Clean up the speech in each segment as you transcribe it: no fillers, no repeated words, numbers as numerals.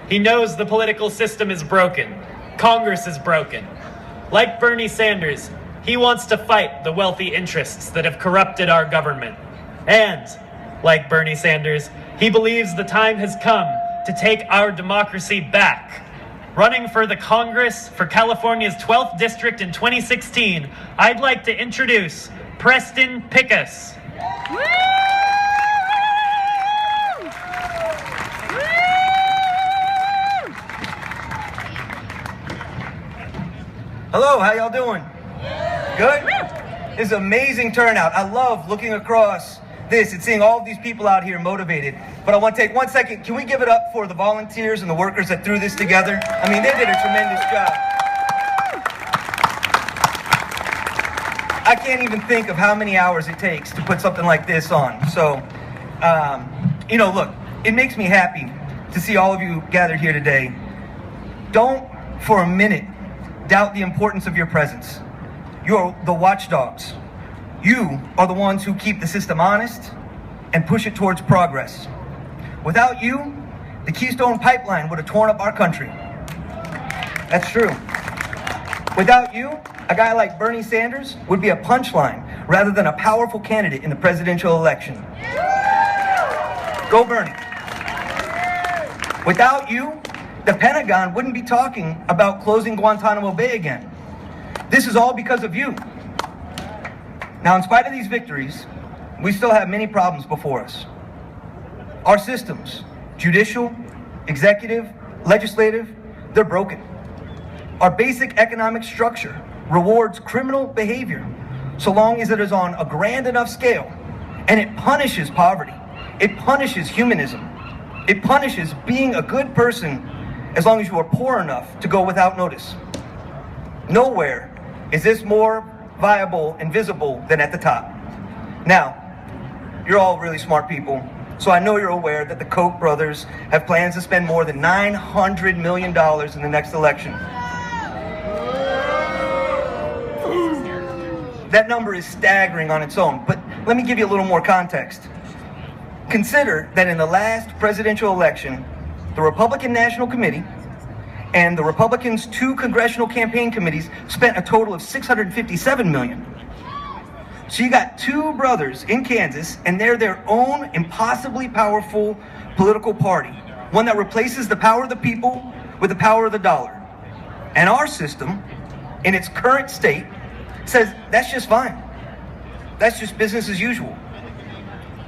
He knows the political system is broken. Congress is broken. Like Bernie Sanders, he wants to fight the wealthy interests that have corrupted our government. And, like Bernie Sanders, he believes the time has come to take our democracy back. Running for the Congress for California's 12th District in 2016, I'd like to introduce Preston Picus. Hello, how y'all doing? Good? It's an amazing turnout. I love looking across this and seeing all of these people out here motivated. But I want to take 1 second. Can we give it up for the volunteers and the workers that threw this together? I mean, they did a tremendous job. I can't even think of how many hours it takes to put something like this on. So, look, it makes me happy to see all of you gathered here today. Don't for a minute doubt the importance of your presence. You are the watchdogs. You are the ones who keep the system honest and push it towards progress. Without you, the Keystone Pipeline would have torn up our country. That's true. Without you, a guy like Bernie Sanders would be a punchline rather than a powerful candidate in the presidential election. Go Bernie. Without you, the Pentagon wouldn't be talking about closing Guantanamo Bay again. This is all because of you. Now, in spite of these victories, we still have many problems before us. Our systems, judicial, executive, legislative, they're broken. Our basic economic structure rewards criminal behavior so long as it is on a grand enough scale, and it punishes poverty. It punishes humanism. It punishes being a good person as long as you are poor enough to go without notice. Nowhere is this more viable and visible than at the top. Now, you're all really smart people, so I know you're aware that the Koch brothers have plans to spend more than $900 million in the next election. That number is staggering on its own, but let me give you a little more context. Consider that in the last presidential election, the Republican National Committee and the Republicans' 2 congressional campaign committees spent a total of $657 million. So you got 2 brothers in Kansas, and they're their own impossibly powerful political party, one that replaces the power of the people with the power of the dollar. And our system, in its current state, says that's just fine. That's just business as usual.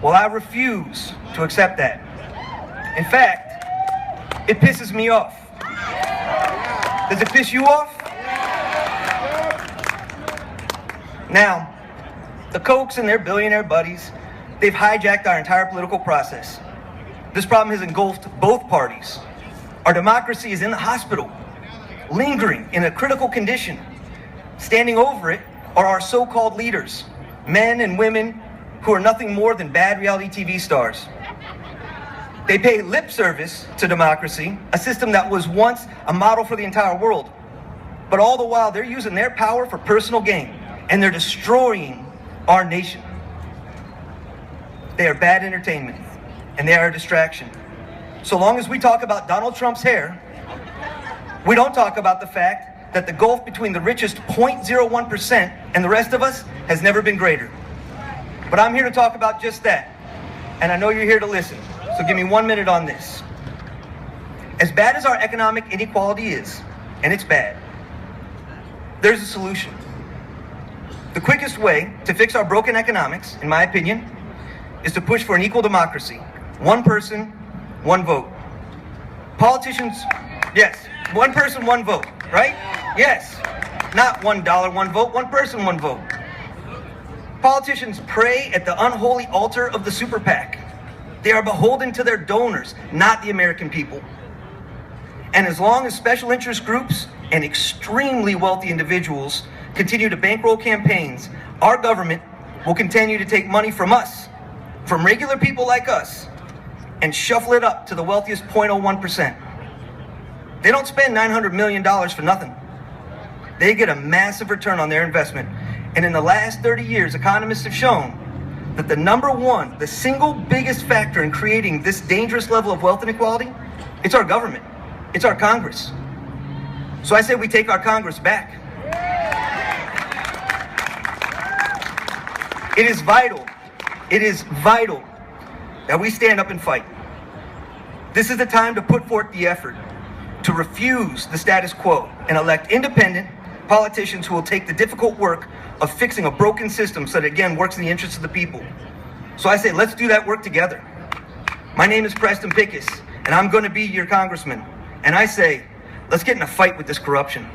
Well, I refuse to accept that. In fact, it pisses me off. Does it piss you off? Now, the Kochs and their billionaire buddies, they've hijacked our entire political process. This problem has engulfed both parties. Our democracy is in the hospital, lingering in a critical condition. Standing over it are our so-called leaders, men and women who are nothing more than bad reality TV stars. They pay lip service to democracy, a system that was once a model for the entire world. But all the while, they're using their power for personal gain, and they're destroying our nation. They are bad entertainment, and they are a distraction. So long as we talk about Donald Trump's hair, we don't talk about the fact that the gulf between the richest 0.01% and the rest of us has never been greater. But I'm here to talk about just that, and I know you're here to listen. So give me 1 minute on this. As bad as our economic inequality is, and it's bad, there's a solution. The quickest way to fix our broken economics, in my opinion, is to push for an equal democracy. One person, one vote. Politicians, yes, one person, one vote, right? Yes, not $1, one vote, one person, one vote. Politicians pray at the unholy altar of the super PAC. They are beholden to their donors, not the American people. And as long as special interest groups and extremely wealthy individuals continue to bankroll campaigns, our government will continue to take money from us, from regular people like us, and shuffle it up to the wealthiest 0.01%. They don't spend $900 million for nothing. They get a massive return on their investment. And in the last 30 years, economists have shown that the single biggest factor in creating this dangerous level of wealth inequality, it's our government. It's our Congress. So I say we take our Congress back. It is vital that we stand up and fight. This is the time to put forth the effort to refuse the status quo and elect independent politicians who will take the difficult work of fixing a broken system so that, again, works in the interests of the people. So I say, let's do that work together. My name is Preston Picus, and I'm going to be your congressman. And I say, let's get in a fight with this corruption.